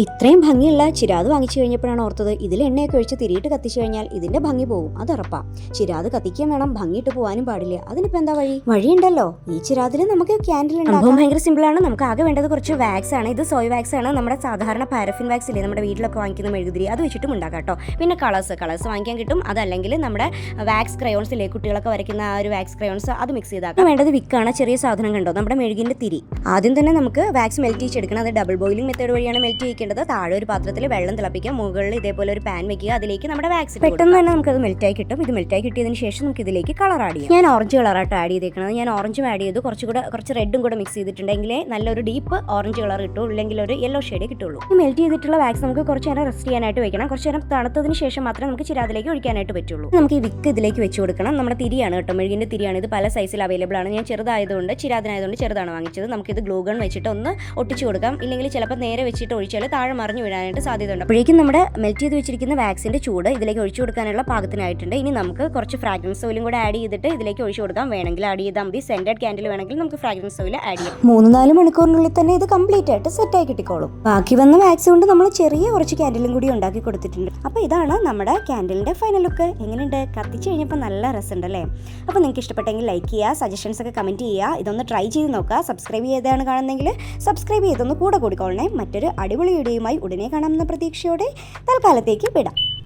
ഇത്രയും ഭംഗിയുള്ള ചിരാത് വാങ്ങിച്ചു കഴിഞ്ഞപ്പോഴാണ് ഓർത്തത് ഇതിൽ എണ്ണയൊക്കെ ഒഴിച്ച് തിരിയിട്ട് കത്തിച്ചു കഴിഞ്ഞാൽ ഇതിന്റെ ഭംഗി പോകും. അത് ഉറപ്പാ. ചിരാത് കത്തിക്കാൻ വേണം, ഭംഗിയിട്ട് പോകാനും പാടില്ല. അതിനിപ്പോ എന്താ വഴിയുണ്ടല്ലോ. ഈ ചിരാതിൽ നമുക്ക് ക്യാൻഡിൽ ഉണ്ടാകും. ഭയങ്കര സിമ്പിൾ ആണ്. നമുക്ക് ആകെ വേണ്ടത് കുറച്ച് വാക്സ് ആണ്. ഇത് സോയ് വാക്സ് ആണ്. നമ്മുടെ സാധാരണ പാരഫിൻ വാക്സ് ഇല്ലേ, നമ്മുടെ വീട്ടിലൊക്കെ വാങ്ങിക്കുന്ന മെഴുകുതിരി, അത് വെച്ചിട്ടും ഉണ്ടാക്കാം കേട്ടോ. പിന്നെ കളേഴ്സ് വാങ്ങിക്കാൻ കിട്ടും. അതല്ലെങ്കിൽ നമ്മുടെ വാക്സ് ക്രയോൺസ് ഇല്ലേ, കുട്ടികളൊക്കെ വരയ്ക്കുന്ന ആ ഒരു വാക്സ് ക്രയോൺസ്, അത് മിക്സ് ചെയ്താക്കാം. വേണ്ടത് വിക്കാണ്. ചെറിയ സാധനം കണ്ടോ, നമ്മുടെ മെഴുകിന്റെ തിരി. ആദ്യം തന്നെ നമുക്ക് വാക്സ് മെൽറ്റ് ചെയ്തെടുക്കണം. അത് ഡബിൾ ബോയിലിംഗ് മെത്തേഡ് വഴിയാണ് മെൽറ്റ് ചെയ്യേണ്ടത്. താഴെ ഒരു പാത്രത്തിൽ വെള്ളം തിളപ്പിക്കുക, മുകളിൽ ഇതേപോലെ ഒരു പാൻ വെക്കുക, അതിലേക്ക് നമ്മുടെ വാക്സ് പെട്ടെന്ന് തന്നെ നമുക്കത് മെൽറ്റായി കിട്ടും. ഇത് മെൽറ്റായി കിട്ടിയതിന് ശേഷം നമുക്ക് ഇതിലേക്ക് കളർ ആഡ് ചെയ്യാം. ഞാൻ ഓറഞ്ച് കളറായിട്ട് ആഡ് ചെയ്തേക്കുന്നത്. ഞാൻ ഓറഞ്ചും ആഡ് ചെയ്തു. കുറച്ച് റെഡും കൂടെ മിക്സ് ചെയ്തിട്ടുണ്ടെങ്കിലേ നല്ലൊരു ഡീപ്പ് ഓറഞ്ച് കളർ കിട്ടും, ഇല്ലെങ്കിൽ ഒരു യെല്ലോ ഷെയ്ഡേ കിട്ടുള്ളൂ. ഈ മെൽറ്റ് ചെയ്തിട്ടുള്ള വാക്സ് നമുക്ക് കുറച്ച് നേരം റെസ്റ്റ് ചെയ്യാനായിട്ട് വെക്കണം. കുറച്ച് നേരം തണുത്തതിന് ശേഷം മാത്രമേ നമുക്ക് ചിരാതിലേക്ക് ഒഴിക്കാനായിട്ട് പറ്റുള്ളൂ. നമുക്ക് ഈ വിക്ക് ഇതിലേക്ക് വെച്ച് കൊടുക്കണം. നമ്മുടെ തിരിയാണ് കേട്ടോ, മെഴുകിന്റെ തിരിയാണ്. ഇത് പല സൈസിൽ അവൈലബിൾ ആണ്. ഞാൻ ചെറുതായതുകൊണ്ട്, ചിരാതിനായതുകൊണ്ട് ചെറുതാണ് വാങ്ങിച്ചത്. നമുക്കിത് ഗ്ലൂ ഗൺ വെച്ചിട്ട് ഒന്ന് ഒട്ടിച്ചു കൊടുക്കാം. ഇല്ലെങ്കിൽ ചിലപ്പോൾ നേരെ വെച്ചിട്ട് ഒഴിച്ചാൽ താഴെ മറിഞ്ഞു വീഴാനായിട്ട് സാധ്യതയുണ്ട്. അപ്പോഴേക്കും നമ്മുടെ മെൽറ്റ് ചെയ്ത് വെച്ചിരിക്കുന്ന വാക്സിന്റെ ചൂട് ഇതിലേക്ക് ഒഴിച്ചു കൊടുക്കാനുള്ള പാകത്തിനായിട്ടുണ്ട്. ഇനി നമുക്ക് കുറച്ച് ഫ്രാഗ്രൻസ് ഓയിലും കൂടെ ആഡ് ചെയ്തിട്ട് ഇതിലേക്ക് ഒഴിച്ചു കൊടുക്കാം. വേണമെങ്കിൽ ആഡ് ചെയ്താൽ മതി. സെന്റഡ് ക്യാൻഡിൽ വേണമെങ്കിൽ നമുക്ക് ഫ്രാഗ്രൻസ് ഓയിൽ ആഡ് ചെയ്യാം. 3-4 മണിക്കൂറിനുള്ളിൽ തന്നെ ഇത് കംപ്ലീറ്റ് ആയിട്ട് സെറ്റായി കിട്ടിക്കോളും. ബാക്കി വന്ന വാക്സ് കൊണ്ട് നമ്മൾ ചെറിയ കുറച്ച് ക്യാൻഡിലും കൂടി ഉണ്ടാക്കി കൊടുത്തിട്ടുണ്ട്. അപ്പോൾ ഇതാണ് നമ്മുടെ ക്യാൻഡിലിന്റെ ഫൈനൽ ലുക്ക്. എങ്ങനെയുണ്ട്? കത്തിച്ച് കഴിഞ്ഞപ്പോൾ നല്ല രസമുണ്ടല്ലേ? അപ്പോൾ നിങ്ങൾക്ക് ഇഷ്ടപ്പെട്ടെങ്കിൽ ലൈക്ക് ചെയ്യുക, സജഷൻസ് ഒക്കെ കമന്റ് ചെയ്യുക. ഇതൊന്ന് ട്രൈ ചെയ്ത് നോക്കുക. സബ്സ്ക്രൈബ് ചെയ്താണ് കാണുന്നെങ്കിൽ സബ്സ്ക്രൈബ് ചെയ്തൊന്ന് കൂടെ കൂടിക്കോളണേ. മറ്റൊരു അടിപൊളി വീഡിയോയുമായി ഉടനെ കാണാമെന്ന പ്രതീക്ഷയോടെ തൽക്കാലത്തേക്ക് വിടാം.